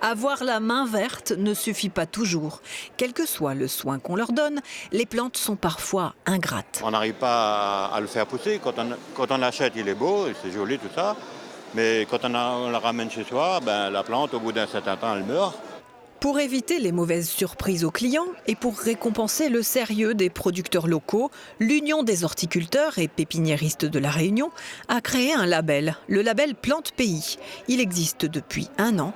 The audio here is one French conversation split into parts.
Avoir la main verte ne suffit pas toujours. Quel que soit le soin qu'on leur donne, les plantes sont parfois ingrates. On n'arrive pas à le faire pousser. Quand on l'achète, il est beau, c'est joli, tout ça. Mais quand on la ramène chez soi, la plante, au bout d'un certain temps, elle meurt. Pour éviter les mauvaises surprises aux clients et pour récompenser le sérieux des producteurs locaux, l'Union des horticulteurs et pépiniéristes de La Réunion a créé un label, le label Plante Pays. Il existe depuis 1 an.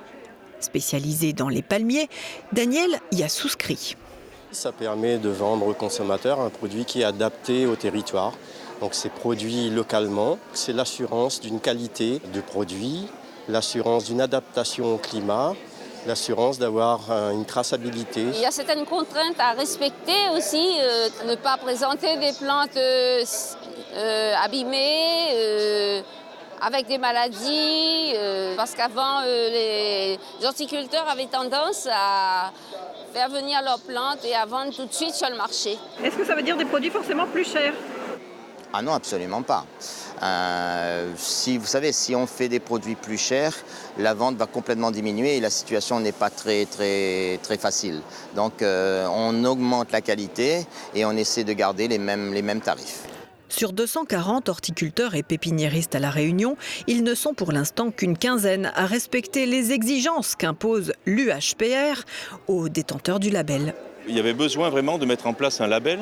Spécialisé dans les palmiers, Daniel y a souscrit. Ça permet de vendre aux consommateurs un produit qui est adapté au territoire. Donc c'est produit localement, c'est l'assurance d'une qualité de produit, l'assurance d'une adaptation au climat, l'assurance d'avoir une traçabilité. Il y a certaines contraintes à respecter aussi, ne pas présenter des plantes abîmées, avec des maladies, parce qu'avant les horticulteurs avaient tendance à faire venir leurs plantes et à vendre tout de suite sur le marché. Est-ce que ça veut dire des produits forcément plus chers ? Ah non, absolument pas. Vous savez, si on fait des produits plus chers, la vente va complètement diminuer et la situation n'est pas très facile. Donc on augmente la qualité et on essaie de garder les mêmes tarifs. Sur 240 horticulteurs et pépiniéristes à La Réunion, ils ne sont pour l'instant qu'une quinzaine à respecter les exigences qu'impose l'UHPR aux détenteurs du label. Il y avait besoin vraiment de mettre en place un label.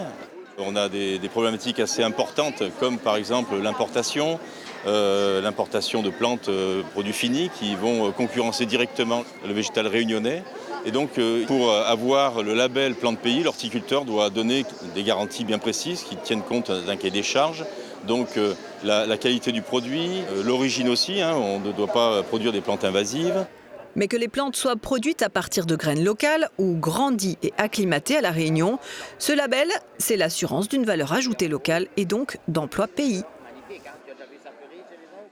On a des problématiques assez importantes comme par exemple l'importation de plantes produits finis qui vont concurrencer directement le végétal réunionnais. Et donc pour avoir le label Plante Pays, l'horticulteur doit donner des garanties bien précises qui tiennent compte d'un cahier des charges. Donc la qualité du produit, l'origine aussi, on ne doit pas produire des plantes invasives. Mais que les plantes soient produites à partir de graines locales ou grandies et acclimatées à La Réunion, ce label, c'est l'assurance d'une valeur ajoutée locale et donc d'emploi pays.